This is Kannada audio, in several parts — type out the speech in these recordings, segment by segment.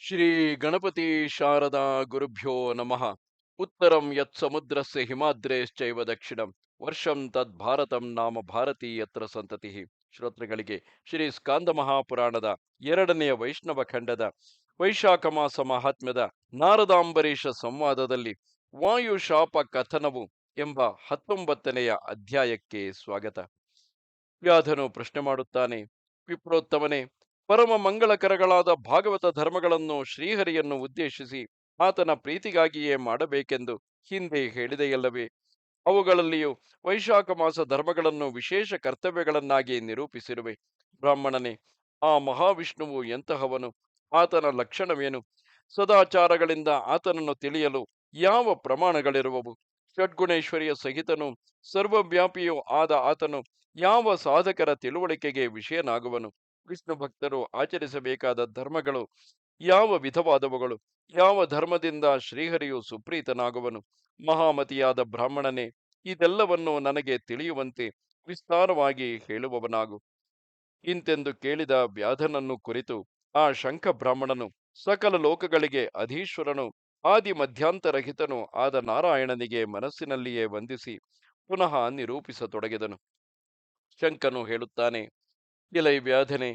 ಶ್ರೀ ಗಣಪತಿ ಶಾರದಾ ಗುರುಭ್ಯೋ ನಮಃ. ಉತ್ತರಂ ಯತ್ ಸಮುದ್ರಸ್ಯ ಹಿಮಾದ್ರೇಶ್ಚೈವ ದಕ್ಷಿಣಂ ವರ್ಷಂ ತದ್ ಭಾರತಂ ನಾಮ ಭಾರತೀ ಯತ್ರ ಸಂತತಿ. ಶ್ರೋತೃಗಳಿಗೆ ಶ್ರೀ ಸ್ಕಾಂದ ಮಹಾಪುರಾಣದ ಎರಡನೆಯ ವೈಷ್ಣವ ಖಂಡದ ವೈಶಾಖ ಮಾಸ ಮಹಾತ್ಮ್ಯದ ನಾರದಾಂಬರೀಷ ಸಂವಾದದಲ್ಲಿ ವಾಯು ಶಾಪ ಕಥನವು ಎಂಬ 19ನೆಯ ಅಧ್ಯಾಯಕ್ಕೆ ಸ್ವಾಗತ. ವ್ಯಾಧನು ಪ್ರಶ್ನೆ ಮಾಡುತ್ತಾನೆ, ವಿಪ್ರೋತ್ತಮನೇ, ಪರಮ ಮಂಗಳಕರಗಳಾದ ಭಾಗವತ ಧರ್ಮಗಳನ್ನು ಶ್ರೀಹರಿಯನ್ನು ಉದ್ದೇಶಿಸಿ ಆತನ ಪ್ರೀತಿಗಾಗಿಯೇ ಮಾಡಬೇಕೆಂದು ಹಿಂದೆ ಹೇಳಿದೆಯಲ್ಲವೇ? ಅವುಗಳಲ್ಲಿಯೂ ವೈಶಾಖ ಮಾಸ ಧರ್ಮಗಳನ್ನು ವಿಶೇಷ ಕರ್ತವ್ಯಗಳನ್ನಾಗಿ ನಿರೂಪಿಸಿರುವೆ. ಬ್ರಾಹ್ಮಣನೇ, ಆ ಮಹಾವಿಷ್ಣುವು ಎಂತಹವನು? ಆತನ ಲಕ್ಷಣವೇನು? ಸದಾಚಾರಗಳಿಂದ ಆತನನ್ನು ತಿಳಿಯಲು ಯಾವ ಪ್ರಮಾಣಗಳಿರುವವು? ಷಡ್ಗುಣೇಶ್ವರಿಯ ಸಹಿತನು ಸರ್ವವ್ಯಾಪಿಯೂ ಆದ ಆತನು ಯಾವ ಸಾಧಕರ ತಿಳುವಳಿಕೆಗೆ ವಿಷಯನಾಗುವನು? ವಿಷ್ಣು ಭಕ್ತರು ಆಚರಿಸಬೇಕಾದ ಧರ್ಮಗಳು ಯಾವ ವಿಧವಾದವುಗಳು? ಯಾವ ಧರ್ಮದಿಂದ ಶ್ರೀಹರಿಯು ಸುಪ್ರೀತನಾಗುವನು? ಮಹಾಮತಿಯಾದ ಬ್ರಾಹ್ಮಣನೇ, ಇದೆಲ್ಲವನ್ನು ನನಗೆ ತಿಳಿಯುವಂತೆ ವಿಸ್ತಾರವಾಗಿ ಹೇಳುವವನಾಗು. ಇಂತೆಂದು ಕೇಳಿದ ವ್ಯಾಧನನ್ನು ಕುರಿತು ಆ ಶಂಖ ಬ್ರಾಹ್ಮಣನು ಸಕಲ ಲೋಕಗಳಿಗೆ ಅಧೀಶ್ವರನು ಆದಿ ಮಧ್ಯಾಂತರಹಿತನೂ ಆದ ನಾರಾಯಣನಿಗೆ ಮನಸ್ಸಿನಲ್ಲಿಯೇ ವಂದಿಸಿ ಪುನಃ ನಿರೂಪಿಸತೊಡಗಿದನು. ಶಂಕನು ಹೇಳುತ್ತಾನೆ, ಎಲೈ ವ್ಯಾಧನೆ,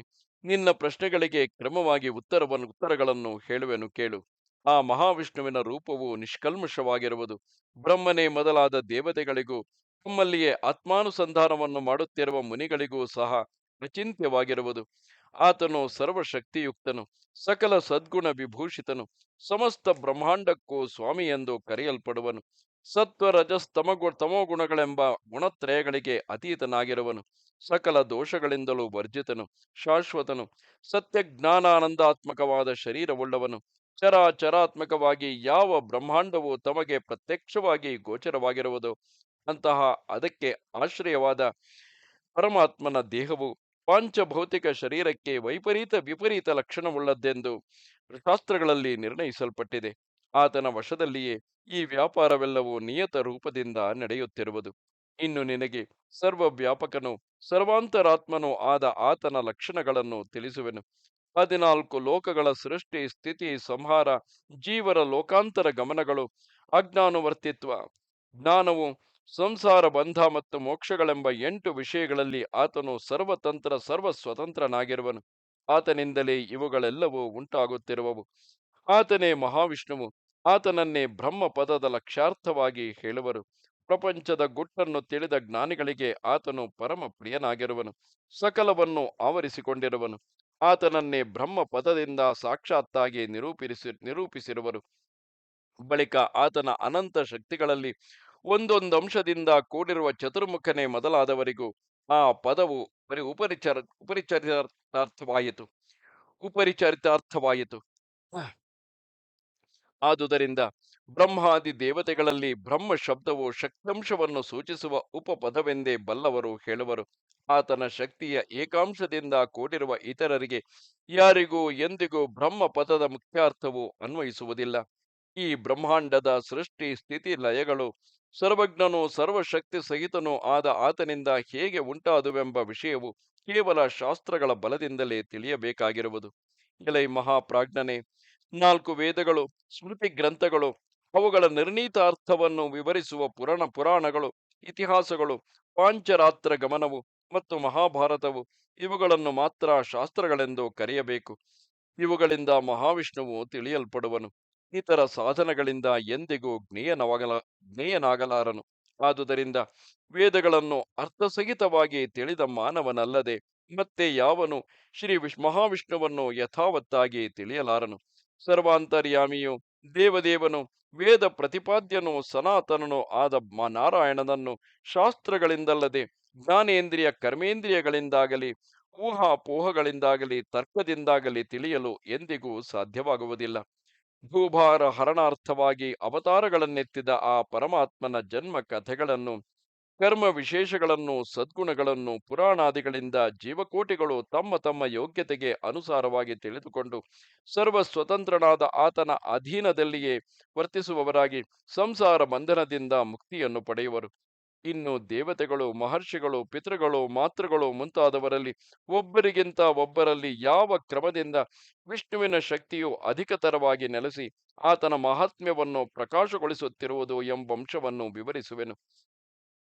ನಿನ್ನ ಪ್ರಶ್ನೆಗಳಿಗೆ ಕ್ರಮವಾಗಿ ಉತ್ತರಗಳನ್ನು ಹೇಳುವೆನು ಕೇಳು. ಆ ಮಹಾವಿಷ್ಣುವಿನ ರೂಪವು ನಿಷ್ಕಲ್ಮಶವಾಗಿರುವುದು. ಬ್ರಹ್ಮನೇ ಮೊದಲಾದ ದೇವತೆಗಳಿಗೂ ತಮ್ಮಲ್ಲಿಯೇ ಆತ್ಮಾನುಸಂಧಾನವನ್ನು ಮಾಡುತ್ತಿರುವ ಮುನಿಗಳಿಗೂ ಸಹ ಅಚಿಂತ್ಯವಾಗಿರುವುದು. ಆತನು ಸರ್ವಶಕ್ತಿಯುಕ್ತನು, ಸಕಲ ಸದ್ಗುಣ ವಿಭೂಷಿತನು, ಸಮಸ್ತ ಬ್ರಹ್ಮಾಂಡಕ್ಕೂ ಸ್ವಾಮಿ ಎಂದು ಕರೆಯಲ್ಪಡುವನು. ಸತ್ವ ತಮೋಗುಣಗಳೆಂಬ ಗುಣತ್ರಯಗಳಿಗೆ ಅತೀತನಾಗಿರುವನು. ಸಕಲ ದೋಷಗಳಿಂದಲೂ ವರ್ಜಿತನು, ಶಾಶ್ವತನು, ಸತ್ಯಜ್ಞಾನಾನಂದಾತ್ಮಕವಾದ ಶರೀರವುಳ್ಳವನು. ಚರಾಚರಾತ್ಮಕವಾಗಿ ಯಾವ ಬ್ರಹ್ಮಾಂಡವು ತಮಗೆ ಪ್ರತ್ಯಕ್ಷವಾಗಿ ಗೋಚರವಾಗಿರುವುದು ಅಂತಹ ಅದಕ್ಕೆ ಆಶ್ರಯವಾದ ಪರಮಾತ್ಮನ ದೇಹವು ಪಾಂಚಭೌತಿಕ ಶರೀರಕ್ಕೆ ವಿಪರೀತ ಲಕ್ಷಣವುಳ್ಳದ್ದೆಂದು ಶಾಸ್ತ್ರಗಳಲ್ಲಿ ನಿರ್ಣಯಿಸಲ್ಪಟ್ಟಿದೆ. ಆತನ ವಶದಲ್ಲಿಯೇ ಈ ವ್ಯಾಪಾರವೆಲ್ಲವೂ ನಿಯತ ರೂಪದಿಂದ ನಡೆಯುತ್ತಿರುವುದು. ಇನ್ನು ನಿನಗೆ ಸರ್ವವ್ಯಾಪಕನು ಸರ್ವಾಂತರಾತ್ಮನೂ ಆದ ಆತನ ಲಕ್ಷಣಗಳನ್ನು ತಿಳಿಸುವೆನು. 14 ಲೋಕಗಳ ಸೃಷ್ಟಿ ಸ್ಥಿತಿ ಸಂಹಾರ, ಜೀವರ ಲೋಕಾಂತರ ಗಮನಗಳು, ಅಜ್ಞಾನುವರ್ತಿತ್ವ, ಜ್ಞಾನವು, ಸಂಸಾರ ಬಂಧ ಮತ್ತು ಮೋಕ್ಷಗಳೆಂಬ 8 ವಿಷಯಗಳಲ್ಲಿ ಆತನು ಸರ್ವತಂತ್ರ ಸರ್ವಸ್ವತಂತ್ರನಾಗಿರುವನು. ಆತನಿಂದಲೇ ಇವುಗಳೆಲ್ಲವೂ ಉಂಟಾಗುತ್ತಿರುವವು. ಆತನೇ ಮಹಾವಿಷ್ಣುವು. ಆತನನ್ನೇ ಬ್ರಹ್ಮ ಪದದ ಲಕ್ಷ್ಯಾರ್ಥವಾಗಿ ಹೇಳುವರು. ಪ್ರಪಂಚದ ಗುಟ್ಟನ್ನು ತಿಳಿದ ಜ್ಞಾನಿಗಳಿಗೆ ಆತನು ಪರಮ ಪ್ರಿಯನಾಗಿರುವನು. ಸಕಲವನ್ನು ಆವರಿಸಿಕೊಂಡಿರುವನು. ಆತನನ್ನೇ ಬ್ರಹ್ಮ ಪದದಿಂದ ಸಾಕ್ಷಾತ್ತಾಗಿ ನಿರೂಪಿಸಿರುವರು. ಬಳಿಕ ಆತನ ಅನಂತ ಶಕ್ತಿಗಳಲ್ಲಿ ಒಂದೊಂದಂಶದಿಂದ ಕೂಡಿರುವ ಚತುರ್ಮುಖನೇ ಮೊದಲಾದವರಿಗೂ ಆ ಪದವು ಉಪರಿಚರಿತಾರ್ಥವಾಯಿತು ಉಪರಿಚರಿತಾರ್ಥವಾಯಿತು. ಆದುದರಿಂದ ಬ್ರಹ್ಮಾದಿ ದೇವತೆಗಳಲ್ಲಿ ಬ್ರಹ್ಮ ಶಬ್ದವು ಶಕ್ತಂಶವನ್ನು ಸೂಚಿಸುವ ಉಪಪದವೆಂದೇ ಬಲ್ಲವರು ಹೇಳುವರು. ಆತನ ಶಕ್ತಿಯ ಏಕಾಂಶದಿಂದ ಕೂಡಿರುವ ಇತರರಿಗೆ ಯಾರಿಗೂ ಎಂದಿಗೂ ಬ್ರಹ್ಮ ಪದದ ಮುಖ್ಯಾರ್ಥವು ಅನ್ವಯಿಸುವುದಿಲ್ಲ. ಈ ಬ್ರಹ್ಮಾಂಡದ ಸೃಷ್ಟಿ ಸ್ಥಿತಿ ಲಯಗಳು ಸರ್ವಜ್ಞನೂ ಸರ್ವಶಕ್ತಿ ಸಹಿತನೂ ಆದ ಆತನಿಂದ ಹೇಗೆ ಉಂಟಾದುವೆಂಬ ವಿಷಯವು ಕೇವಲ ಶಾಸ್ತ್ರಗಳ ಬಲದಿಂದಲೇ ತಿಳಿಯಬೇಕಾಗಿರುವುದು. ಎಲೈ ಮಹಾಪ್ರಾಜ್ಞನೆ, 4 ವೇದಗಳು, ಸ್ಮೃತಿ ಗ್ರಂಥಗಳು, ಅವುಗಳ ನಿರ್ಣೀತಾರ್ಥವನ್ನು ವಿವರಿಸುವ ಪುರಾಣಗಳು, ಇತಿಹಾಸಗಳು, ಪಾಂಚರಾತ್ರ ಗಮನವು ಮತ್ತು ಮಹಾಭಾರತವು, ಇವುಗಳನ್ನು ಮಾತ್ರ ಶಾಸ್ತ್ರಗಳೆಂದು ಕರೆಯಬೇಕು. ಇವುಗಳಿಂದ ಮಹಾವಿಷ್ಣುವು ತಿಳಿಯಲ್ಪಡುವನು. ಇತರ ಸಾಧನಗಳಿಂದ ಎಂದಿಗೂ ಜ್ಞೇಯನಾಗಲಾರನು. ಆದುದರಿಂದ ವೇದಗಳನ್ನು ಅರ್ಥಸಹಿತವಾಗಿ ತಿಳಿದ ಮಾನವನಲ್ಲದೆ ಮತ್ತೆ ಯಾವನು ಮಹಾವಿಷ್ಣುವನ್ನು ಯಥಾವತ್ತಾಗಿ ತಿಳಿಯಲಾರನು. ಸರ್ವಾಂತರ್ಯಾಮಿಯು ದೇವದೇವನು ವೇದ ಪ್ರತಿಪಾದ್ಯನೂ ಸನಾತನನೂ ಆದ ನಾರಾಯಣನನ್ನು ಶಾಸ್ತ್ರಗಳಿಂದಲ್ಲದೆ ಜ್ಞಾನೇಂದ್ರಿಯ ಕರ್ಮೇಂದ್ರಿಯಗಳಿಂದಾಗಲಿ ಊಹಾಪೋಹಗಳಿಂದಾಗಲಿ ತರ್ಕದಿಂದಾಗಲಿ ತಿಳಿಯಲು ಎಂದಿಗೂ ಸಾಧ್ಯವಾಗುವುದಿಲ್ಲ. ಭೂಭಾರ ಹರಣಾರ್ಥವಾಗಿ ಅವತಾರಗಳನ್ನೆತ್ತಿದ ಆ ಪರಮಾತ್ಮನ ಜನ್ಮ ಕಥೆಗಳನ್ನು, ಕರ್ಮ ವಿಶೇಷಗಳನ್ನು, ಸದ್ಗುಣಗಳನ್ನು ಪುರಾಣಾದಿಗಳಿಂದ ಜೀವಕೋಟಿಗಳು ತಮ್ಮ ತಮ್ಮ ಯೋಗ್ಯತೆಗೆ ಅನುಸಾರವಾಗಿ ತಿಳಿದುಕೊಂಡು ಸರ್ವ ಸ್ವತಂತ್ರನಾದ ಆತನ ಅಧೀನದಲ್ಲಿಯೇ ವರ್ತಿಸುವವರಾಗಿ ಸಂಸಾರ ಬಂಧನದಿಂದ ಮುಕ್ತಿಯನ್ನು ಪಡೆಯುವರು. ಇನ್ನು ದೇವತೆಗಳು, ಮಹರ್ಷಿಗಳು, ಪಿತೃಗಳು, ಮಾತೃಗಳು ಮುಂತಾದವರಲ್ಲಿ ಒಬ್ಬರಿಗಿಂತ ಒಬ್ಬರಲ್ಲಿ ಯಾವ ಕ್ರಮದಿಂದ ವಿಷ್ಣುವಿನ ಶಕ್ತಿಯು ಅಧಿಕತರವಾಗಿ ನೆಲೆಸಿ ಆತನ ಮಹಾತ್ಮ್ಯವನ್ನು ಪ್ರಕಾಶಗೊಳಿಸುತ್ತಿರುವುದು ಎಂಬಂಶವನ್ನು ವಿವರಿಸುವೆನು.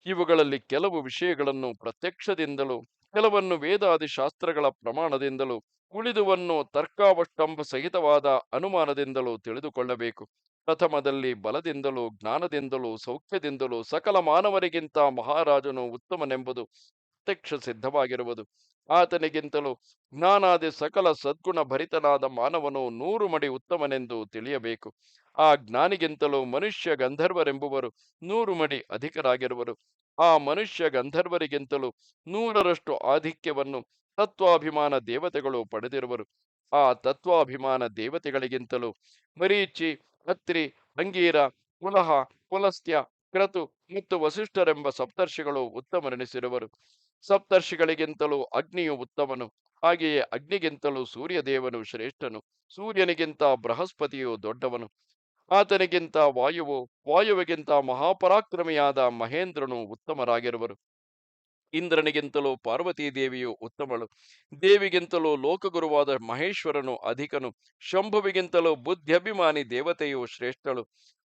ಇವುಗಳಲ್ಲಿ ಕೆಲವು ವಿಷಯಗಳನ್ನು ಪ್ರತ್ಯಕ್ಷದಿಂದಲೂ, ಕೆಲವನ್ನು ವೇದಾದಿ ಶಾಸ್ತ್ರಗಳ ಪ್ರಮಾಣದಿಂದಲೂ, ಉಳಿದುವನ್ನು ತರ್ಕಾವಷ್ಟಂಭ ಸಹಿತವಾದ ಅನುಮಾನದಿಂದಲೂ ತಿಳಿದುಕೊಳ್ಳಬೇಕು. ಪ್ರಥಮದಲ್ಲಿ ಬಲದಿಂದಲೂ, ಜ್ಞಾನದಿಂದಲೂ, ಸೌಖ್ಯದಿಂದಲೂ ಸಕಲ ಮಾನವರಿಗಿಂತ ಮಹಾರಾಜನು ಉತ್ತಮನೆಂಬುದು ಪ್ರತ್ಯಕ್ಷ ಸಿದ್ಧವಾಗಿರುವುದು. ಆತನಿಗಿಂತಲೂ ಜ್ಞಾನಾದಿ ಸಕಲ ಸದ್ಗುಣ ಭರಿತನಾದ ಮಾನವನು 100 ಮಡಿ ಉತ್ತಮನೆಂದು ತಿಳಿಯಬೇಕು. ಆ ಜ್ಞಾನಿಗಿಂತಲೂ ಮನುಷ್ಯ ಗಂಧರ್ವರೆಂಬುವರು 100 ಮಡಿ ಅಧಿಕರಾಗಿರುವರು. ಆ ಮನುಷ್ಯ ಗಂಧರ್ವರಿಗಿಂತಲೂ 100ರಷ್ಟು ಆಧಿಕ್ಯವನ್ನು ತತ್ವಾಭಿಮಾನ ದೇವತೆಗಳು ಪಡೆದಿರುವರು. ಆ ತತ್ವಾಭಿಮಾನ ದೇವತೆಗಳಿಗಿಂತಲೂ ಮರೀಚಿ, ಅತ್ರಿ, ಅಂಗೀರ, ಪುಲಹ, ಪುಲಸ್ತ್ಯ, ಕ್ರತು ಮತ್ತು ವಸಿಷ್ಠರೆಂಬ ಸಪ್ತರ್ಷಿಗಳು ಉತ್ತಮರೆನಿಸಿರುವರು. ಸಪ್ತರ್ಷಿಗಳಿಗಿಂತಲೂ ಅಗ್ನಿಯು ಉತ್ತಮನು. ಹಾಗೆಯೇ ಅಗ್ನಿಗಿಂತಲೂ ಸೂರ್ಯದೇವನು ಶ್ರೇಷ್ಠನು. ಸೂರ್ಯನಿಗಿಂತ ಬೃಹಸ್ಪತಿಯು ದೊಡ್ಡವನು. ಆತನಿಗಿಂತ ವಾಯುವು, ವಾಯುವಿಗಿಂತ ಮಹಾಪರಾಕ್ರಮಿಯಾದ ಮಹೇಂದ್ರನು ಉತ್ತಮರಾಗಿರುವರು. ಇಂದ್ರನಿಗಿಂತಲೂ ಪಾರ್ವತೀ ದೇವಿಯು ಉತ್ತಮಳು. ದೇವಿಗಿಂತಲೂ ಲೋಕಗುರುವಾದ ಮಹೇಶ್ವರನು ಅಧಿಕನು. ಶಂಭುವಿಗಿಂತಲೂ ಬುದ್ಧ್ಯಭಿಮಾನಿ ದೇವತೆಯು ಶ್ರೇಷ್ಠಳು.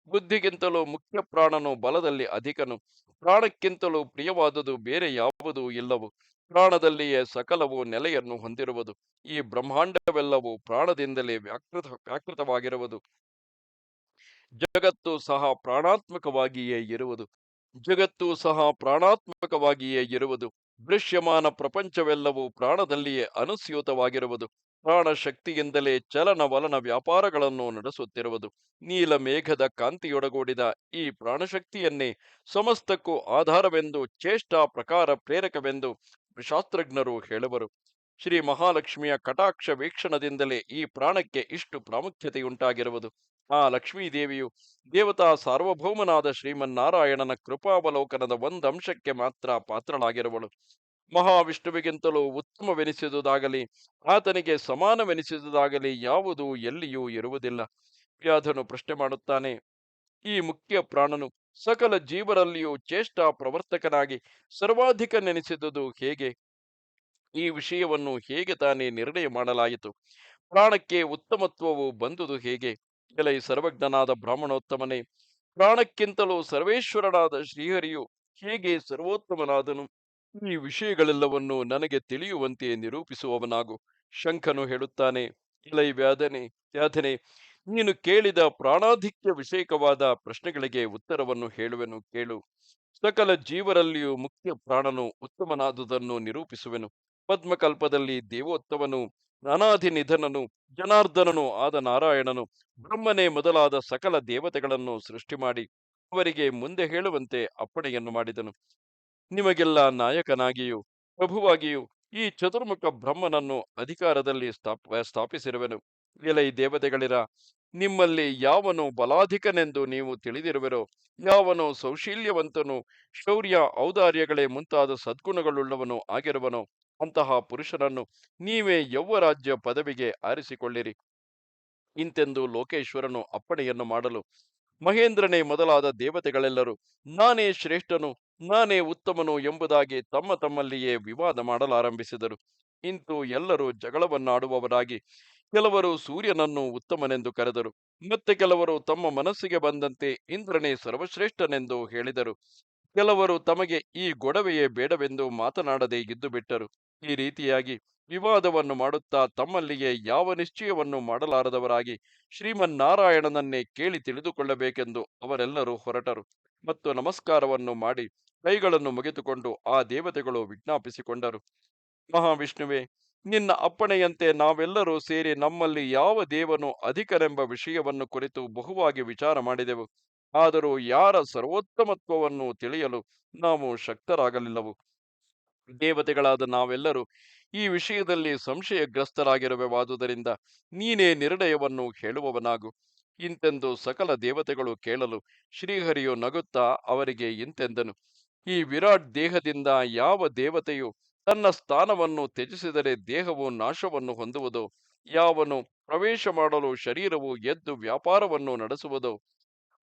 ಬುದ್ಧಿಗಿಂತಲೂ ಮುಖ್ಯ ಪ್ರಾಣನು ಬಲದಲ್ಲಿ ಅಧಿಕನು. ಪ್ರಾಣಕ್ಕಿಂತಲೂ ಪ್ರಿಯವಾದುದು ಬೇರೆ ಯಾವುದೂ ಇಲ್ಲವು. ಪ್ರಾಣದಲ್ಲಿಯೇ ಸಕಲವು ನೆಲೆಯನ್ನು ಹೊಂದಿರುವುದು. ಈ ಬ್ರಹ್ಮಾಂಡವೆಲ್ಲವೂ ಪ್ರಾಣದಿಂದಲೇ ವ್ಯಾಕೃತವಾಗಿರುವುದು. ಜಗತ್ತು ಸಹ ಪ್ರಾಣಾತ್ಮಕವಾಗಿಯೇ ಇರುವುದು. ಜಗತ್ತು ಸಹ ಪ್ರಾಣಾತ್ಮಕವಾಗಿಯೇ ಇರುವುದು. ದೃಶ್ಯಮಾನ ಪ್ರಪಂಚವೆಲ್ಲವೂ ಪ್ರಾಣದಲ್ಲಿಯೇ ಅನುಸ್ಯೂತವಾಗಿರುವುದು. ಪ್ರಾಣ ಶಕ್ತಿಯಿಂದಲೇ ಚಲನವಲನ ವ್ಯಾಪಾರಗಳನ್ನು ನಡೆಸುತ್ತಿರುವುದು. ನೀಲ ಮೇಘದ ಕಾಂತಿಯೊಡಗೂಡಿದ ಈ ಪ್ರಾಣಶಕ್ತಿಯನ್ನೇ ಸಮಸ್ತಕ್ಕೂ ಆಧಾರವೆಂದು, ಚೇಷ್ಟಾ ಪ್ರಕಾರ ಪ್ರೇರಕವೆಂದು ಶಾಸ್ತ್ರಜ್ಞರು ಹೇಳುವರು. ಶ್ರೀ ಮಹಾಲಕ್ಷ್ಮಿಯ ಕಟಾಕ್ಷ ವೀಕ್ಷಣದಿಂದಲೇ ಈ ಪ್ರಾಣಕ್ಕೆ ಇಷ್ಟು ಪ್ರಾಮುಖ್ಯತೆಯುಂಟಾಗಿರುವುದು. ಆ ಲಕ್ಷ್ಮೀದೇವಿಯು ದೇವತಾ ಸಾರ್ವಭೌಮನಾದ ಶ್ರೀಮನ್ನಾರಾಯಣನ ಕೃಪಾವಲೋಕನದ ಒಂದಂಶಕ್ಕೆ ಮಾತ್ರ ಪಾತ್ರಳಾಗಿರುವಳು. ಮಹಾವಿಷ್ಣುವಿಗಿಂತಲೂ ಉತ್ತಮವೆನಿಸಿದುದಾಗಲಿ, ಆತನಿಗೆ ಸಮಾನವೆನಿಸಿದುದಾಗಲಿ ಯಾವುದೂ ಎಲ್ಲಿಯೂ ಇರುವುದಿಲ್ಲ. ವ್ಯಾಧನು ಪ್ರಶ್ನೆ ಮಾಡುತ್ತಾನೆ, ಈ ಮುಖ್ಯ ಪ್ರಾಣನು ಸಕಲ ಜೀವರಲ್ಲಿಯೂ ಚೇಷ್ಟಾ ಪ್ರವರ್ತಕನಾಗಿ ಸರ್ವಾಧಿಕ ನೆನೆಸಿದುದು ಹೇಗೆ? ಈ ವಿಷಯವನ್ನು ಹೇಗೆ ತಾನೇ ನಿರ್ಣಯ ಮಾಡಲಾಯಿತು? ಪ್ರಾಣಕ್ಕೆ ಉತ್ತಮತ್ವವು ಬಂದುದು ಹೇಗೆ? ಎಲೈ ಸರ್ವಜ್ಞನಾದ ಬ್ರಾಹ್ಮಣೋತ್ತಮನೇ, ಪ್ರಾಣಕ್ಕಿಂತಲೂ ಸರ್ವೇಶ್ವರನಾದ ಶ್ರೀಹರಿಯು ಹೇಗೆ ಸರ್ವೋತ್ತಮನಾದನು? ಈ ವಿಷಯಗಳೆಲ್ಲವನ್ನು ನನಗೆ ತಿಳಿಯುವಂತೆ ನಿರೂಪಿಸುವವನಾಗು. ಶಂಖನು ಹೇಳುತ್ತಾನೆ, ಎಲೈ ವ್ಯಾಧನೆ, ನೀನು ಕೇಳಿದ ಪ್ರಾಣಾಧಿಕ್ಯ ವಿಷಯಕವಾದ ಪ್ರಶ್ನೆಗಳಿಗೆ ಉತ್ತರವನ್ನು ಹೇಳುವೆನು, ಕೇಳು. ಸಕಲ ಜೀವರಲ್ಲಿಯೂ ಮುಖ್ಯ ಪ್ರಾಣನು ಉತ್ತಮನಾದುದನ್ನು ನಿರೂಪಿಸುವೆನು. ಪದ್ಮಕಲ್ಪದಲ್ಲಿ ದೇವೋತ್ತಮನು, ಅನಾದಿ ನಿಧನನು, ಜನಾರ್ದನನು ಆದ ನಾರಾಯಣನು ಬ್ರಹ್ಮನೇ ಮೊದಲಾದ ಸಕಲ ದೇವತೆಗಳನ್ನು ಸೃಷ್ಟಿ ಮಾಡಿ ಅವರಿಗೆ ಮುಂದೆ ಹೇಳುವಂತೆ ಅಪ್ಪಣೆಯನ್ನು ಮಾಡಿದನು. ನಿಮಗೆಲ್ಲ ನಾಯಕನಾಗಿಯೂ ಪ್ರಭುವಾಗಿಯೂ ಈ ಚತುರ್ಮುಖ ಬ್ರಹ್ಮನನ್ನು ಅಧಿಕಾರದಲ್ಲಿ ಸ್ಥಾಪಿಸಿರುವೆನು. ಎಲೈ ದೇವತೆಗಳಿರ, ನಿಮ್ಮಲ್ಲಿ ಯಾವನು ಬಲಾಧಿಕನೆಂದು ನೀವು ತಿಳಿದಿರುವಿರೋ, ಯಾವನು ಸೌಶೀಲ್ಯವಂತನು, ಶೌರ್ಯ, ಔದಾರ್ಯಗಳೇ ಮುಂತಾದ ಸದ್ಗುಣಗಳುಳ್ಳವನು ಆಗಿರುವನೋ, ಅಂತಹ ಪುರುಷನನ್ನು ನೀವೇ ಯೌವರಾಜ್ಯ ಪದವಿಗೆ ಆರಿಸಿಕೊಳ್ಳಿರಿ. ಇಂತೆಂದು ಲೋಕೇಶ್ವರನು ಅಪ್ಪಣೆಯನ್ನು ಮಾಡಲು ಮಹೇಂದ್ರನೇ ಮೊದಲಾದ ದೇವತೆಗಳೆಲ್ಲರೂ ನಾನೇ ಶ್ರೇಷ್ಠನು, ನಾನೇ ಉತ್ತಮನು ಎಂಬುದಾಗಿ ತಮ್ಮ ತಮ್ಮಲ್ಲಿಯೇ ವಿವಾದ ಮಾಡಲಾರಂಭಿಸಿದರು. ಇಂತು ಎಲ್ಲರೂ ಜಗಳವನ್ನಾಡುವವರಾಗಿ ಕೆಲವರು ಸೂರ್ಯನನ್ನು ಉತ್ತಮನೆಂದು ಕರೆದರು. ಮತ್ತೆ ಕೆಲವರು ತಮ್ಮ ಮನಸ್ಸಿಗೆ ಬಂದಂತೆ ಇಂದ್ರನೇ ಸರ್ವಶ್ರೇಷ್ಠನೆಂದು ಹೇಳಿದರು. ಕೆಲವರು ತಮಗೆ ಈ ಗೊಡವೆಯೇ ಬೇಡವೆಂದು ಮಾತನಾಡದೆ ಇದ್ದು ಬಿಟ್ಟರು. ಈ ರೀತಿಯಾಗಿ ವಿವಾದವನ್ನು ಮಾಡುತ್ತಾ ತಮ್ಮಲ್ಲಿಯೇ ಯಾವ ನಿಶ್ಚಯವನ್ನು ಮಾಡಲಾರದವರಾಗಿ ಶ್ರೀಮನ್ನಾರಾಯಣನನ್ನೇ ಕೇಳಿ ತಿಳಿದುಕೊಳ್ಳಬೇಕೆಂದು ಅವರೆಲ್ಲರೂ ಹೊರಟರು. ಮತ್ತು ನಮಸ್ಕಾರವನ್ನು ಮಾಡಿ ಕೈಗಳನ್ನು ಮುಗಿದುಕೊಂಡು ಆ ದೇವತೆಗಳು ವಿಜ್ಞಾಪಿಸಿಕೊಂಡರು. ಮಹಾವಿಷ್ಣುವೇ, ನಿನ್ನ ಅಪ್ಪಣೆಯಂತೆ ನಾವೆಲ್ಲರೂ ಸೇರಿ ನಮ್ಮಲ್ಲಿ ಯಾವ ದೇವನು ಅಧಿಕನೆಂಬ ವಿಷಯವನ್ನು ಕುರಿತು ಬಹುವಾಗಿ ವಿಚಾರ ಮಾಡಿದೆವು. ಆದರೂ ಯಾರ ಸರ್ವೋತ್ತಮತ್ವವನ್ನು ತಿಳಿಯಲು ನಾವು ಶಕ್ತರಾಗಲಿಲ್ಲವು. ದೇವತೆಗಳಾದ ನಾವೆಲ್ಲರೂ ಈ ವಿಷಯದಲ್ಲಿ ಸಂಶಯಗ್ರಸ್ತರಾಗಿರುವೆವಾದುದರಿಂದ ನೀನೇ ನಿರ್ಣಯವನ್ನು ಹೇಳುವವನಾಗು. ಇಂತೆಂದು ಸಕಲ ದೇವತೆಗಳು ಕೇಳಲು ಶ್ರೀಹರಿಯು ನಗುತ್ತಾ ಅವರಿಗೆ ಇಂತೆಂದನು, ಈ ವಿರಾಟ್ ದೇಹದಿಂದ ಯಾವ ದೇವತೆಯು ತನ್ನ ಸ್ಥಾನವನ್ನು ತ್ಯಜಿಸಿದರೆ ದೇಹವು ನಾಶವನ್ನು ಹೊಂದುವುದೋ, ಯಾವನು ಪ್ರವೇಶ ಮಾಡಲು ಶರೀರವು ಎದ್ದು ವ್ಯಾಪಾರವನ್ನು ನಡೆಸುವುದೋ,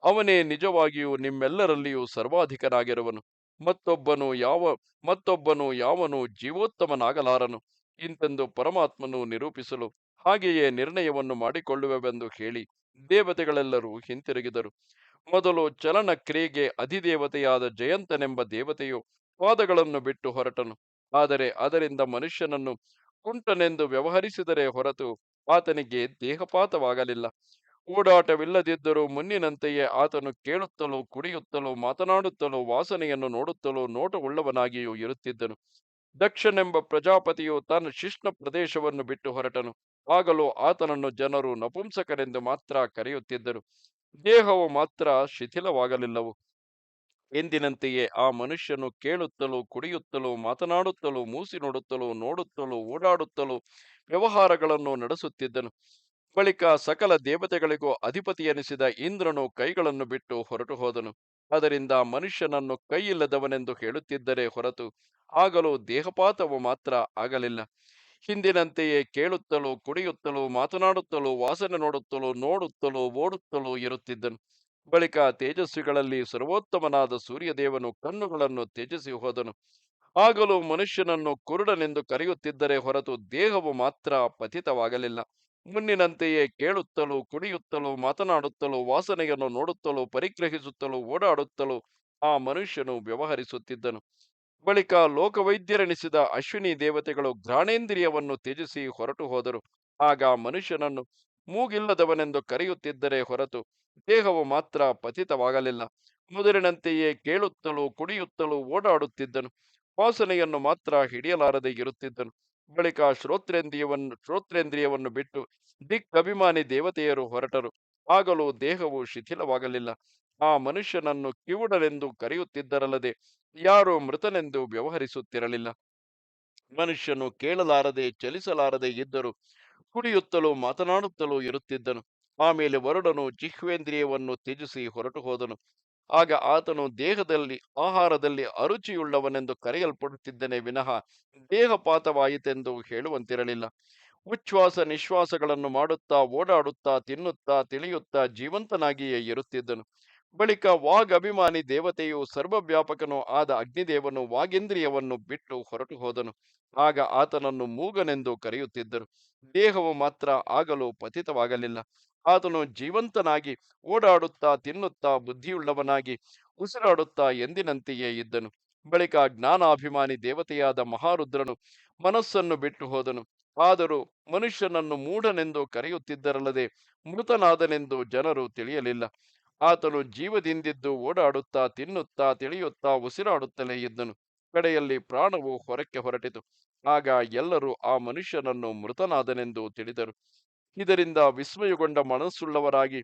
ಅವನೇ ನಿಜವಾಗಿಯೂ ನಿಮ್ಮೆಲ್ಲರಲ್ಲಿಯೂ ಸರ್ವಾಧಿಕನಾಗಿರುವನು. ಮತ್ತೊಬ್ಬನು ಯಾವನು ಜೀವೋತ್ತಮನಾಗಲಾರನು ಇಂತೆಂದು ಪರಮಾತ್ಮನು ನಿರೂಪಿಸಲು ಹಾಗೆಯೇ ನಿರ್ಣಯವನ್ನು ಮಾಡಿಕೊಳ್ಳುವೆವೆಂದು ಹೇಳಿ ದೇವತೆಗಳೆಲ್ಲರೂ ಹಿಂತಿರುಗಿದರು. ಮೊದಲು ಚಲನ ಕ್ರಿಯೆಗೆ ಅಧಿದೇವತೆಯಾದ ಜಯಂತನೆಂಬ ದೇವತೆಯು ಪಾದಗಳನ್ನು ಬಿಟ್ಟು ಹೊರಟನು. ಆದರೆ ಅದರಿಂದ ಮನುಷ್ಯನನ್ನು ಕುಂಟನೆಂದು ವ್ಯವಹರಿಸಿದರೆ ಹೊರತು ಆತನಿಗೆ ದೇಹಪಾತವಾಗಲಿಲ್ಲ. ಓಡಾಟವಿಲ್ಲದಿದ್ದರೂ ಮುನ್ನಿನಂತೆಯೇ ಆತನು ಕೇಳುತ್ತಲೂ ಕುಡಿಯುತ್ತಲೂ ಮಾತನಾಡುತ್ತಲೂ ವಾಸನೆಯನ್ನು ನೋಡುತ್ತಲೂ ನೋಟವುಳ್ಳವನಾಗಿಯೂ ಇರುತ್ತಿದ್ದನು. ದಕ್ಷನೆಂಬ ಪ್ರಜಾಪತಿಯು ತನ್ನ ಶಿಷ್ಣ ಪ್ರದೇಶವನ್ನು ಬಿಟ್ಟು ಹೊರಟನು. ಆಗಲೂ ಆತನನ್ನು ಜನರು ನಪುಂಸಕರೆಂದು ಮಾತ್ರ ಕರೆಯುತ್ತಿದ್ದರು. ದೇಹವು ಮಾತ್ರ ಶಿಥಿಲವಾಗಲಿಲ್ಲವು. ಎಂದಿನಂತೆಯೇ ಆ ಮನುಷ್ಯನು ಕೇಳುತ್ತಲೂ ಕುಡಿಯುತ್ತಲೂ ಮಾತನಾಡುತ್ತಲೂ ಮೂಸಿ ನೋಡುತ್ತಲೂ ನೋಡುತ್ತಲೂ ಓಡಾಡುತ್ತಲೂ ವ್ಯವಹಾರಗಳನ್ನು ನಡೆಸುತ್ತಿದ್ದನು. ಬಳಿಕ ಸಕಲ ದೇವತೆಗಳಿಗೂ ಅಧಿಪತಿಯೆನಿಸಿದ ಇಂದ್ರನು ಕೈಗಳನ್ನು ಬಿಟ್ಟು ಹೊರಟು ಹೋದನು. ಅದರಿಂದ ಮನುಷ್ಯನನ್ನು ಕೈಯಿಲ್ಲದವನೆಂದು ಹೇಳುತ್ತಿದ್ದರೆ ಹೊರತು ಆಗಲೂ ದೇಹಪಾತವು ಮಾತ್ರ ಆಗಲಿಲ್ಲ. ಹಿಂದಿನಂತೆಯೇ ಕೇಳುತ್ತಲೂ ಕುಡಿಯುತ್ತಲೂ ಮಾತನಾಡುತ್ತಲೂ ವಾಸನೆ ನೋಡುತ್ತಲೂ ನೋಡುತ್ತಲೂ ಓಡುತ್ತಲೂ ಇರುತ್ತಿದ್ದನು. ಬಳಿಕ ತೇಜಸ್ವಿಗಳಲ್ಲಿ ಸರ್ವೋತ್ತಮನಾದ ಸೂರ್ಯದೇವನು ಕಣ್ಣುಗಳನ್ನು ತ್ಯಜಿಸಿ ಹೋದನು. ಆಗಲೂ ಮನುಷ್ಯನನ್ನು ಕುರುಡನೆಂದು ಕರೆಯುತ್ತಿದ್ದರೆ ಹೊರತು ದೇಹವು ಮಾತ್ರ ಪತಿತವಾಗಲಿಲ್ಲ. ಮುನ್ನಿನಂತೆಯೇ ಕೇಳುತ್ತಲೂ ಕುಡಿಯುತ್ತಲೂ ಮಾತನಾಡುತ್ತಲೂ ವಾಸನೆಯನ್ನು ನೋಡುತ್ತಲೂ ಪರಿಗ್ರಹಿಸುತ್ತಲೂ ಓಡಾಡುತ್ತಲೂ ಆ ಮನುಷ್ಯನು ವ್ಯವಹರಿಸುತ್ತಿದ್ದನು. ಬಳಿಕ ಲೋಕವೈದ್ಯರೆನಿಸಿದ ಅಶ್ವಿನಿ ದೇವತೆಗಳು ಘ್ರಾಣೇಂದ್ರಿಯವನ್ನು ತ್ಯಜಿಸಿ ಹೊರಟು ಹೋದರು. ಆಗ ಮನುಷ್ಯನನ್ನು ಮೂಗಿಲ್ಲದವನೆಂದು ಕರೆಯುತ್ತಿದ್ದರೆ ಹೊರತು ದೇಹವು ಮಾತ್ರ ಪತಿತವಾಗಲಿಲ್ಲ. ಮೊದಲಿನಂತೆಯೇ ಕೇಳುತ್ತಲೂ ಕುಡಿಯುತ್ತಲೂ ಓಡಾಡುತ್ತಿದ್ದನು. ವಾಸನೆಯನ್ನು ಮಾತ್ರ ಹಿಡಿಯಲಾರದೆ ಇರುತ್ತಿದ್ದನು. ಬಳಿಕ ಶ್ರೋತ್ರೇಂದ್ರಿಯವನ್ನು ಬಿಟ್ಟು ದಿಕ್ಕಭಿಮಾನಿ ದೇವತೆಯರು ಹೊರಟರು. ಆಗಲೂ ದೇಹವು ಶಿಥಿಲವಾಗಲಿಲ್ಲ. ಆ ಮನುಷ್ಯನನ್ನು ಕಿವುಡನೆಂದು ಕರೆಯುತ್ತಿದ್ದರಲ್ಲದೆ ಯಾರೂ ಮೃತನೆಂದು ವ್ಯವಹರಿಸುತ್ತಿರಲಿಲ್ಲ. ಮನುಷ್ಯನು ಕೇಳಲಾರದೆ ಚಲಿಸಲಾರದೆ ಇದ್ದರೂ ಕುಡಿಯುತ್ತಲೂ ಮಾತನಾಡುತ್ತಲೂ ಇರುತ್ತಿದ್ದನು. ಆಮೇಲೆ ವರುಣನು ಜಿಹ್ವೇಂದ್ರಿಯವನ್ನು ತ್ಯಜಿಸಿ ಹೊರಟು ಹೋದನು. ಆಗ ಆತನು ಆಹಾರದಲ್ಲಿ ಅರುಚಿಯುಳ್ಳವನೆಂದು ಕರೆಯಲ್ಪಡುತ್ತಿದ್ದನೇ ವಿನಃ ದೇಹಪಾತವಾಯಿತೆಂದು ಹೇಳುವಂತಿರಲಿಲ್ಲ. ಉಚ್ಛ್ವಾಸ ನಿಶ್ವಾಸಗಳನ್ನು ಮಾಡುತ್ತಾ ಓಡಾಡುತ್ತಾ ತಿನ್ನುತ್ತಾ ತಿಳಿಯುತ್ತಾ ಜೀವಂತನಾಗಿಯೇ ಇರುತ್ತಿದ್ದನು. ಬಳಿಕ ಅಭಿಮಾನಿ ದೇವತೆಯು ಸರ್ವವ್ಯಾಪಕನೂ ಆದ ಅಗ್ನಿದೇವನು ವಾಗೇಂದ್ರಿಯವನ್ನು ಬಿಟ್ಟು ಹೊರಟು ಹೋದನು. ಆಗ ಆತನನ್ನು ಮೂಗನೆಂದು ಕರೆಯುತ್ತಿದ್ದರು. ದೇಹವು ಮಾತ್ರ ಆಗಲೂ ಪತಿತವಾಗಲಿಲ್ಲ. ಆತನು ಜೀವಂತನಾಗಿ ಓಡಾಡುತ್ತಾ ತಿನ್ನುತ್ತಾ ಬುದ್ಧಿಯುಳ್ಳವನಾಗಿ ಉಸಿರಾಡುತ್ತಾ ಎಂದಿನಂತೆಯೇ ಇದ್ದನು. ಬಳಿಕ ಜ್ಞಾನಾಭಿಮಾನಿ ದೇವತೆಯಾದ ಮಹಾರುದ್ರನು ಮನಸ್ಸನ್ನು ಬಿಟ್ಟು ಹೋದನು. ಆದರೂ ಮನುಷ್ಯನನ್ನು ಮೂಢನೆಂದು ಕರೆಯುತ್ತಿದ್ದರಲ್ಲದೆ ಮೃತನಾದನೆಂದು ಜನರು ತಿಳಿಯಲಿಲ್ಲ. ಆತನು ಜೀವದಿಂದಿದ್ದು ಓಡಾಡುತ್ತಾ ತಿನ್ನುತ್ತಾ ತಿಳಿಯುತ್ತಾ ಉಸಿರಾಡುತ್ತಲೇ ಇದ್ದನು. ಕಡೆಯಲ್ಲಿ ಪ್ರಾಣವು ಹೊರಕ್ಕೆ ಹೊರಟಿತು. ಆಗ ಎಲ್ಲರೂ ಆ ಮನುಷ್ಯನನ್ನು ಮೃತನಾದನೆಂದು ತಿಳಿದರು. ಇದರಿಂದ ವಿಸ್ಮಯಗೊಂಡ ಮನಸ್ಸುಳ್ಳವರಾಗಿ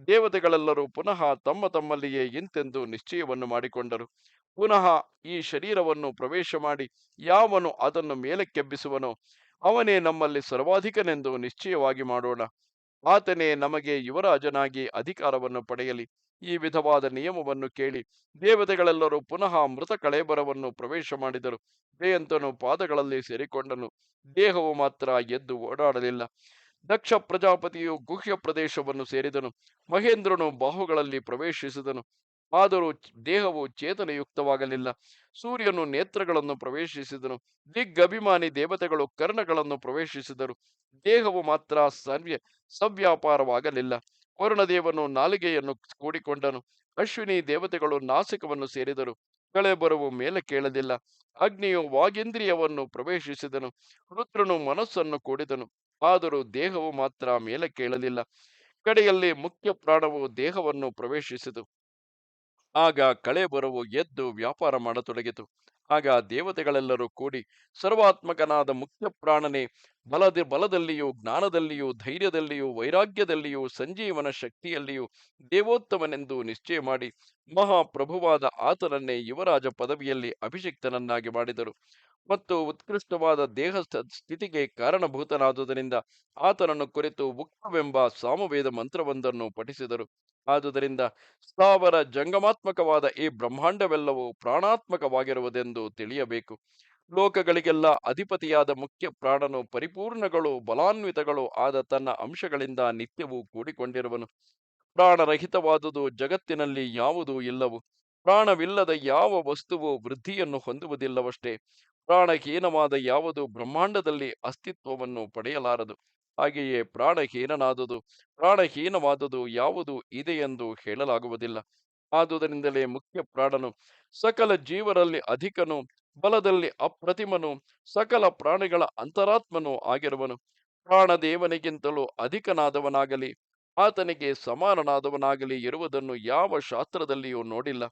ದೇವತೆಗಳೆಲ್ಲರೂ ಪುನಃ ತಮ್ಮ ತಮ್ಮಲ್ಲಿಯೇ ಇಂತೆಂದು ನಿಶ್ಚಯವನ್ನು ಮಾಡಿಕೊಂಡರು. ಪುನಃ ಈ ಶರೀರವನ್ನು ಪ್ರವೇಶ ಮಾಡಿ ಯಾವನು ಅದನ್ನು ಮೇಲಕ್ಕೆಬ್ಬಿಸುವನೋ ಅವನೇ ನಮ್ಮಲ್ಲಿ ಸರ್ವಾಧಿಕನೆಂದು ನಿಶ್ಚಯವಾಗಿ ಮಾಡೋಣ. ಆತನೇ ನಮಗೆ ಯುವರಾಜನಾಗಿ ಅಧಿಕಾರವನ್ನು ಪಡೆಯಲಿ. ಈ ವಿಧವಾದ ನಿಯಮವನ್ನು ಕೇಳಿ ದೇವತೆಗಳೆಲ್ಲರೂ ಪುನಃ ಮೃತ ಕಳೇಬರವನ್ನು ಪ್ರವೇಶ ಮಾಡಿದರು. ಜಯಂತನು ಪಾದಗಳಲ್ಲಿ ಸೇರಿಕೊಂಡನು. ದೇಹವು ಮಾತ್ರ ಎದ್ದು ಓಡಾಡಲಿಲ್ಲ. ದಕ್ಷ ಪ್ರಜಾಪತಿಯು ಗುಹ್ಯ ಪ್ರದೇಶವನ್ನು ಸೇರಿದನು. ಮಹೇಂದ್ರನು ಬಾಹುಗಳಲ್ಲಿ ಪ್ರವೇಶಿಸಿದನು. ಆದರೂ ದೇಹವು ಚೇತನಯುಕ್ತವಾಗಲಿಲ್ಲ. ಸೂರ್ಯನು ನೇತ್ರಗಳನ್ನು ಪ್ರವೇಶಿಸಿದನು. ದಿಗ್ಗಭಿಮಾನಿ ದೇವತೆಗಳು ಕರ್ಣಗಳನ್ನು ಪ್ರವೇಶಿಸಿದರು. ದೇಹವು ಮಾತ್ರ ಸವ್ಯಾಪಾರವಾಗಲಿಲ್ಲ. ವರುಣದೇವನು ನಾಲಿಗೆಯನ್ನು ಕೂಡಿಕೊಂಡನು. ಅಶ್ವಿನಿ ದೇವತೆಗಳು ನಾಸಿಕವನ್ನು ಸೇರಿದರು. ಕಳೆಬರವು ಮೇಲೆ ಕೇಳಲಿಲ್ಲ. ಅಗ್ನಿಯು ವಾಗೇಂದ್ರಿಯವನ್ನು ಪ್ರವೇಶಿಸಿದನು. ರುದ್ರನು ಮನಸ್ಸನ್ನು ಕೂಡಿದನು. ಆದರೂ ದೇಹವು ಮಾತ್ರ ಮೇಲೆ ಕೇಳಲಿಲ್ಲ. ಕಡೆಯಲ್ಲಿ ಮುಖ್ಯ ಪ್ರಾಣವು ದೇಹವನ್ನು ಪ್ರವೇಶಿಸಿತು. ಆಗ ಕಳೇಬರವು ಎದ್ದು ವ್ಯಾಪಾರ ಮಾಡತೊಡಗಿತು. ಆಗ ದೇವತೆಗಳೆಲ್ಲರೂ ಕೂಡಿ ಸರ್ವಾತ್ಮಕನಾದ ಮುಖ್ಯ ಪ್ರಾಣನೇ ಬಲದಲ್ಲಿಯೂ ಜ್ಞಾನದಲ್ಲಿಯೂ ಧೈರ್ಯದಲ್ಲಿಯೂ ವೈರಾಗ್ಯದಲ್ಲಿಯೂ ಸಂಜೀವನ ಶಕ್ತಿಯಲ್ಲಿಯೂ ದೇವೋತ್ತಮನೆಂದು ನಿಶ್ಚಯ ಮಾಡಿ ಮಹಾಪ್ರಭುವಾದ ಆತನನ್ನೇ ಯುವರಾಜ ಪದವಿಯಲ್ಲಿ ಅಭಿಷಿಕ್ತನನ್ನಾಗಿ ಮಾಡಿದರು. ಮತ್ತು ಉತ್ಕೃಷ್ಟವಾದ ದೇಹ ಸ್ಥಿತಿಗೆ ಕಾರಣಭೂತನಾದುದರಿಂದ ಆತನನ್ನು ಕುರಿತು ಉಕ್ತವೆಂಬ ಸಾಮವೇದ ಮಂತ್ರವೊಂದನ್ನು ಪಠಿಸಿದರು. ಆದುದರಿಂದ ಸ್ಥಾವರ ಜಂಗಮಾತ್ಮಕವಾದ ಈ ಬ್ರಹ್ಮಾಂಡವೆಲ್ಲವೂ ಪ್ರಾಣಾತ್ಮಕವಾಗಿರುವುದೆಂದು ತಿಳಿಯಬೇಕು. ಲೋಕಗಳಿಗೆಲ್ಲ ಅಧಿಪತಿಯಾದ ಮುಖ್ಯ ಪ್ರಾಣನು ಪರಿಪೂರ್ಣಗಳು ಬಲಾನ್ವಿತಗಳು ಆದ ತನ್ನ ಅಂಶಗಳಿಂದ ನಿತ್ಯವೂ ಕೂಡಿಕೊಂಡಿರುವನು. ಪ್ರಾಣರಹಿತವಾದುದು ಜಗತ್ತಿನಲ್ಲಿ ಯಾವುದೂ ಇಲ್ಲವು. ಪ್ರಾಣವಿಲ್ಲದ ಯಾವ ವಸ್ತುವು ವೃದ್ಧಿಯನ್ನು ಹೊಂದುವುದಿಲ್ಲವಷ್ಟೇ, ಪ್ರಾಣಹೀನವಾದ ಯಾವುದು ಬ್ರಹ್ಮಾಂಡದಲ್ಲಿ ಅಸ್ತಿತ್ವವನ್ನು ಪಡೆಯಲಾರದು. ಹಾಗೆಯೇ ಪ್ರಾಣಹೀನವಾದುದು ಯಾವುದು ಇದೆಯೆಂದು ಹೇಳಲಾಗುವುದಿಲ್ಲ. ಆದುದರಿಂದಲೇ ಮುಖ್ಯ ಪ್ರಾಣನು ಸಕಲ ಜೀವರಲ್ಲಿ ಅಧಿಕನು, ಬಲದಲ್ಲಿ ಅಪ್ರತಿಮನು, ಸಕಲ ಪ್ರಾಣಿಗಳ ಅಂತರಾತ್ಮನೂ ಆಗಿರುವನು. ಪ್ರಾಣದೇವನಿಗಿಂತಲೂ ಅಧಿಕನಾದವನಾಗಲಿ ಆತನಿಗೆ ಸಮಾನನಾದವನಾಗಲಿ ಇರುವುದನ್ನು ಯಾವ ಶಾಸ್ತ್ರದಲ್ಲಿಯೂ ನೋಡಿಲ್ಲ,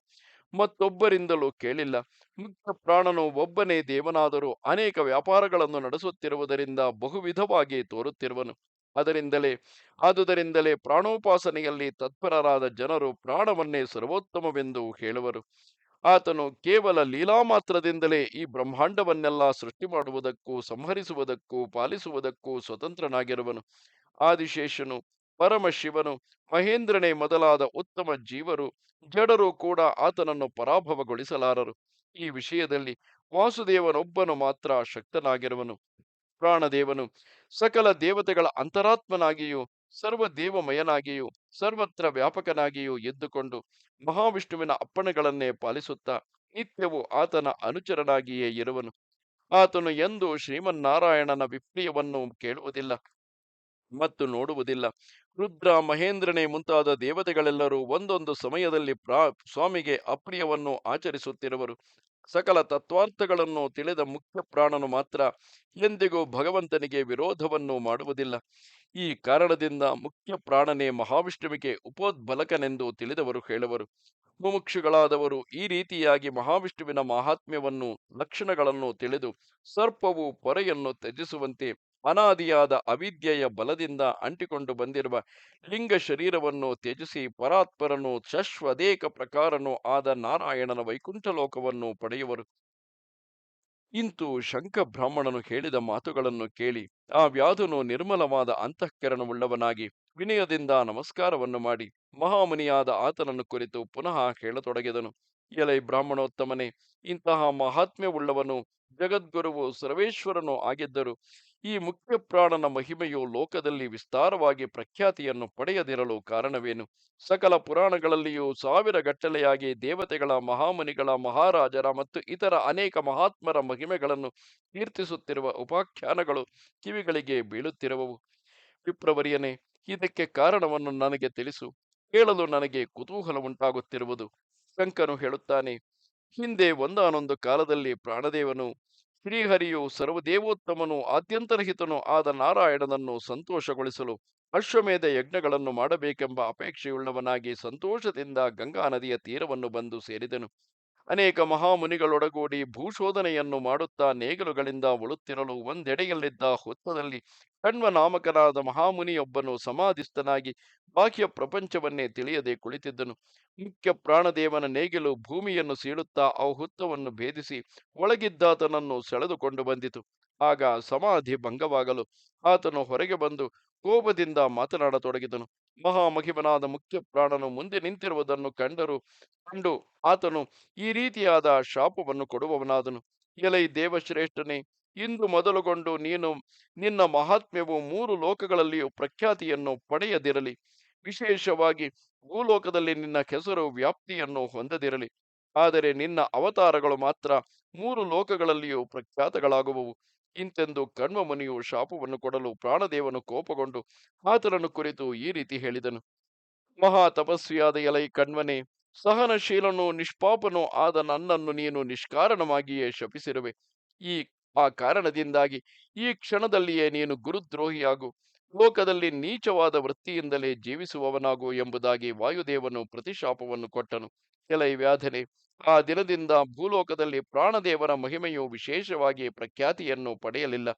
ಮತ್ತೊಬ್ಬರಿಂದಲೂ ಕೇಳಿಲ್ಲ. ಮುಖ್ಯ ಪ್ರಾಣನು ಒಬ್ಬನೇ ದೇವನಾದರೂ ಅನೇಕ ವ್ಯಾಪಾರಗಳನ್ನು ನಡೆಸುತ್ತಿರುವುದರಿಂದ ಬಹುವಿಧವಾಗಿ ತೋರುತ್ತಿರುವನು. ಅದರಿಂದಲೇ ಆದುದರಿಂದಲೇ ಪ್ರಾಣೋಪಾಸನೆಯಲ್ಲಿ ತತ್ಪರರಾದ ಜನರು ಪ್ರಾಣವನ್ನೇ ಸರ್ವೋತ್ತಮವೆಂದು ಹೇಳುವರು. ಆತನು ಕೇವಲ ಲೀಲಾ ಮಾತ್ರದಿಂದಲೇ ಈ ಬ್ರಹ್ಮಾಂಡವನ್ನೆಲ್ಲ ಸೃಷ್ಟಿ ಮಾಡುವುದಕ್ಕೂ ಸಂಹರಿಸುವುದಕ್ಕೂ ಪಾಲಿಸುವುದಕ್ಕೂ ಸ್ವತಂತ್ರನಾಗಿರುವನು. ಆದಿಶೇಷನು, ಪರಮಶಿವನು, ಮಹೇಂದ್ರನೇ ಮೊದಲಾದ ಉತ್ತಮ ಜೀವರು, ಜಡರು ಕೂಡ ಆತನನ್ನು ಪರಾಭವಗೊಳಿಸಲಾರರು. ಈ ವಿಷಯದಲ್ಲಿ ವಾಸುದೇವನೊಬ್ಬನು ಮಾತ್ರ ಶಕ್ತನಾಗಿರುವನು. ಪ್ರಾಣದೇವನು ಸಕಲ ದೇವತೆಗಳ ಅಂತರಾತ್ಮನಾಗಿಯೂ ಸರ್ವದೇವಮಯನಾಗಿಯೂ ಸರ್ವತ್ರ ವ್ಯಾಪಕನಾಗಿಯೂ ಎದ್ದುಕೊಂಡು ಮಹಾವಿಷ್ಣುವಿನ ಅಪ್ಪಣೆಗಳನ್ನೇ ಪಾಲಿಸುತ್ತಾ ನಿತ್ಯವೂ ಆತನ ಅನುಚರನಾಗಿಯೇ ಇರುವನು. ಆತನು ಎಂದೂ ಶ್ರೀಮನ್ನಾರಾಯಣನ ವಿಪ್ರಿಯವನ್ನು ಕೇಳುವುದಿಲ್ಲ ಮತ್ತು ನೋಡುವುದಿಲ್ಲ. ರುದ್ರ, ಮಹೇಂದ್ರನೇ ಮುಂತಾದ ದೇವತೆಗಳೆಲ್ಲರೂ ಒಂದೊಂದು ಸಮಯದಲ್ಲಿ ಸ್ವಾಮಿಗೆ ಅಪ್ರಿಯವನ್ನು ಆಚರಿಸುತ್ತಿರುವರು. ಸಕಲ ತತ್ವಾರ್ಥಗಳನ್ನು ತಿಳಿದ ಮುಖ್ಯ ಪ್ರಾಣನು ಮಾತ್ರ ಎಂದಿಗೂ ಭಗವಂತನಿಗೆ ವಿರೋಧವನ್ನು ಮಾಡುವುದಿಲ್ಲ. ಈ ಕಾರಣದಿಂದ ಮುಖ್ಯ ಪ್ರಾಣನೇ ಮಹಾವಿಷ್ಣುವಿಗೆ ಉಪೋದ್ಬಲಕನೆಂದು ತಿಳಿದವರು ಹೇಳುವರು. ಮುಮುಕ್ಷುಗಳಾದವರು ಈ ರೀತಿಯಾಗಿ ಮಹಾವಿಷ್ಣುವಿನ ಮಹಾತ್ಮ್ಯವನ್ನು ಲಕ್ಷಣಗಳನ್ನು ತಿಳಿದು ಸರ್ಪವು ಪೊರೆಯನ್ನು ತ್ಯಜಿಸುವಂತೆ ಅನಾದಿಯಾದ ಅವಿದ್ಯೆಯ ಬಲದಿಂದ ಅಂಟಿಕೊಂಡು ಬಂದಿರುವ ಲಿಂಗ ಶರೀರವನ್ನು ತ್ಯಜಿಸಿ ಪರಾತ್ಪರನು ಶಶ್ವದೇಕ ಪ್ರಕಾರನೂ ಆದ ನಾರಾಯಣನ ವೈಕುಂಠ ಲೋಕವನ್ನು ಪಡೆಯುವರು. ಇಂತು ಶಂಖ ಬ್ರಾಹ್ಮಣನು ಹೇಳಿದ ಮಾತುಗಳನ್ನು ಕೇಳಿ ಆ ವ್ಯಾಧನು ನಿರ್ಮಲವಾದ ಅಂತಃಕರಣವುಳ್ಳವನಾಗಿ ವಿನಯದಿಂದ ನಮಸ್ಕಾರವನ್ನು ಮಾಡಿ ಮಹಾಮುನಿಯಾದ ಆತನನ್ನು ಕುರಿತು ಪುನಃ ಹೇಳತೊಡಗಿದನು. ಎಲೈ ಬ್ರಾಹ್ಮಣೋತ್ತಮನೇ, ಇಂತಹ ಮಹಾತ್ಮ್ಯವುಳ್ಳವನು ಜಗದ್ಗುರುವು ಸರ್ವೇಶ್ವರನು ಆಗಿದ್ದರು ಈ ಮುಖ್ಯ ಪ್ರಾಣನ ಮಹಿಮೆಯು ಲೋಕದಲ್ಲಿ ವಿಸ್ತಾರವಾಗಿ ಪ್ರಖ್ಯಾತಿಯನ್ನು ಪಡೆಯದಿರಲು ಕಾರಣವೇನು? ಸಕಲ ಪುರಾಣಗಳಲ್ಲಿಯೂ ಸಾವಿರ ಗಟ್ಟಲೆಯಾಗಿ ದೇವತೆಗಳ, ಮಹಾಮುನಿಗಳ, ಮಹಾರಾಜರ ಮತ್ತು ಇತರ ಅನೇಕ ಮಹಾತ್ಮರ ಮಹಿಮೆಗಳನ್ನು ಕೀರ್ತಿಸುತ್ತಿರುವ ಉಪಾಖ್ಯಾನಗಳು ಕಿವಿಗಳಿಗೆ ಬೀಳುತ್ತಿರುವವು. ವಿಪ್ರವರಿಯನೇ, ಇದಕ್ಕೆ ಕಾರಣವನ್ನು ನನಗೆ ತಿಳಿಸು, ಕೇಳಲು ನನಗೆ ಕುತೂಹಲ ಉಂಟಾಗುತ್ತಿರುವುದು. ಶಂಕನು ಹೇಳುತ್ತಾನೆ, ಹಿಂದೆ ಒಂದಾನೊಂದು ಕಾಲದಲ್ಲಿ ಪ್ರಾಣದೇವನು ಶ್ರೀಹರಿಯು ಸರ್ವದೇವೋತ್ತಮನು ಆದ್ಯಂತರಹಿತನೂ ಆದ ನಾರಾಯಣನನ್ನು ಸಂತೋಷಗೊಳಿಸಲು ಅಶ್ವಮೇಧ ಯಜ್ಞಗಳನ್ನು ಮಾಡಬೇಕೆಂಬ ಅಪೇಕ್ಷೆಯುಳ್ಳವನಾಗಿ ಸಂತೋಷದಿಂದ ಗಂಗಾ ನದಿಯ ತೀರವನ್ನು ಬಂದು ಸೇರಿದನು. ಅನೇಕ ಮಹಾಮುನಿಗಳೊಡಗೂಡಿ ಭೂಶೋಧನೆಯನ್ನು ಮಾಡುತ್ತಾ ನೇಗಲುಗಳಿಂದ ಉಳುತ್ತಿರಲು ಒಂದೆಡೆಯಲ್ಲಿದ್ದ ಹುತ್ತದಲ್ಲಿ ಕಣ್ವ ನಾಮಕನಾದ ಮಹಾಮುನಿಯೊಬ್ಬನು ಸಮಾಧಿಸ್ಥನಾಗಿ ಬಾಹ್ಯ ಪ್ರಪಂಚವನ್ನೇ ತಿಳಿಯದೆ ಕುಳಿತಿದ್ದನು. ಮುಖ್ಯ ಪ್ರಾಣದೇವನ ನೇಗಿಲು ಭೂಮಿಯನ್ನು ಸೀಳುತ್ತಾ ಆ ಹುತ್ತವನ್ನು ಭೇದಿಸಿ ಒಳಗಿದ್ದಾತನನ್ನು ಸೆಳೆದುಕೊಂಡು ಬಂದಿತು. ಆಗ ಸಮಾಧಿ ಭಂಗವಾಗಲು ಆತನು ಹೊರಗೆ ಬಂದು ಕೋಪದಿಂದ ಮಾತನಾಡತೊಡಗಿದನು. ಮಹಾಮಹಿಮನಾದ ಮುಖ್ಯ ಪ್ರಾಣನು ಮುಂದೆ ನಿಂತಿರುವುದನ್ನು ಕಂಡು ಆತನು ಈ ರೀತಿಯಾದ ಶಾಪವನ್ನು ಕೊಡುವವನಾದನು. ಎಲೈ ದೇವಶ್ರೇಷ್ಠನೇ, ಇಂದು ಮೊದಲುಗೊಂಡು ನೀನು ನಿನ್ನ ಮಹಾತ್ಮ್ಯವು 3 ಲೋಕಗಳಲ್ಲಿಯೂ ಪ್ರಖ್ಯಾತಿಯನ್ನು ಪಡೆಯದಿರಲಿ. ವಿಶೇಷವಾಗಿ ಭೂಲೋಕದಲ್ಲಿ ನಿನ್ನ ಹೆಸರು ವ್ಯಾಪ್ತಿಯನ್ನು ಹೊಂದದಿರಲಿ. ಆದರೆ ನಿನ್ನ ಅವತಾರಗಳು ಮಾತ್ರ 3 ಲೋಕಗಳಲ್ಲಿಯೂ ಪ್ರಖ್ಯಾತಗಳಾಗುವವು. ಇಂತೆಂದು ಕಣ್ವ ಮುನಿಯು ಶಾಪವನ್ನು ಕೊಡಲು ಪ್ರಾಣದೇವನು ಕೋಪಗೊಂಡು ಆತನನ್ನು ಕುರಿತು ಈ ರೀತಿ ಹೇಳಿದನು. ಮಹಾ ತಪಸ್ವಿಯಾದ ಎಲೈ ಕಣ್ವನೇ, ಸಹನಶೀಲನೂ ನಿಷ್ಪಾಪನೂ ಆದ ನನ್ನನ್ನು ನೀನು ನಿಷ್ಕಾರಣವಾಗಿಯೇ ಶಪಿಸಿರುವೆ. ಆ ಕಾರಣದಿಂದಾಗಿ ಈ ಕ್ಷಣದಲ್ಲಿಯೇ ನೀನು ಗುರುದ್ರೋಹಿಯಾಗು, ಲೋಕದಲ್ಲಿ ನೀಚವಾದ ವೃತ್ತಿಯಿಂದಲೇ ಜೀವಿಸುವವನಾಗು ಎಂಬುದಾಗಿ ವಾಯುದೇವನು ಪ್ರತಿಶಾಪವನ್ನು ಕೊಟ್ಟನು. ಎಲೈ ವ್ಯಾಧನೆ, ಆ ದಿನದಿಂದ ಭೂಲೋಕದಲ್ಲಿ ಪ್ರಾಣದೇವರ ಮಹಿಮೆಯು ವಿಶೇಷವಾಗಿ ಪ್ರಖ್ಯಾತಿಯನ್ನು ಪಡೆಯಲಿಲ್ಲ.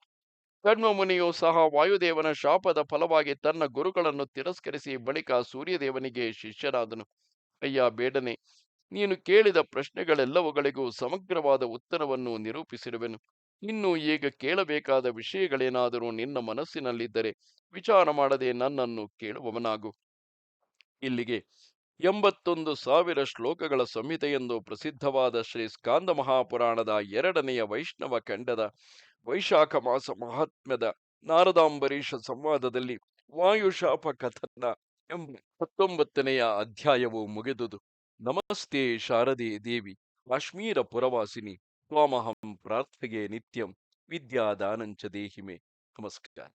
ಕಣ್ವ ಮುನಿಯು ಸಹ ವಾಯುದೇವನ ಶಾಪದ ಫಲವಾಗಿ ತನ್ನ ಗುರುಗಳನ್ನು ತಿರಸ್ಕರಿಸಿ ಬಳಿಕ ಸೂರ್ಯದೇವನಿಗೆ ಶಿಷ್ಯನಾದನು. ಅಯ್ಯ ಬೇಡನೆ, ನೀನು ಕೇಳಿದ ಪ್ರಶ್ನೆಗಳೆಲ್ಲವುಗಳಿಗೂ ಸಮಗ್ರವಾದ ಉತ್ತರವನ್ನು ನಿರೂಪಿಸಿರುವೆನು. ಇನ್ನು ಈಗ ಕೇಳಬೇಕಾದ ವಿಷಯಗಳೇನಾದರೂ ನಿನ್ನ ಮನಸ್ಸಿನಲ್ಲಿದ್ದರೆ ವಿಚಾರ ಮಾಡದೆ ನನ್ನನ್ನು ಕೇಳುವವನಾಗು. ಇಲ್ಲಿಗೆ 81,000 ಶ್ಲೋಕಗಳ ಸಂಹಿತೆಯೆಂದು ಪ್ರಸಿದ್ಧವಾದ ಶ್ರೀ ಸ್ಕಾಂದ ಮಹಾಪುರಾಣದ 2ನೆಯ ವೈಷ್ಣವ ಖಂಡದ ವೈಶಾಖ ಮಾಸ ಮಹಾತ್ಮ್ಯದ ನಾರದಾಂಬರೀಷ ಸಂವಾದದಲ್ಲಿ ವಾಯುಶಾಪ ಕಥನ ಎಂಬ 19ನೆಯ ಅಧ್ಯಾಯವು ಮುಗಿದುದು. ನಮಸ್ತೆ ಶಾರದೆ ದೇವಿ ಕಾಶ್ಮೀರ ಪುರವಾಸಿನಿ ತ್ವಾಮಹಂ ಪ್ರಾರ್ಥೆಗೆ ನಿತ್ಯಂ ವಿದ್ಯಾದಾನಂಚ ದೇಹಿಮೆ ನಮಸ್ಕಾರ.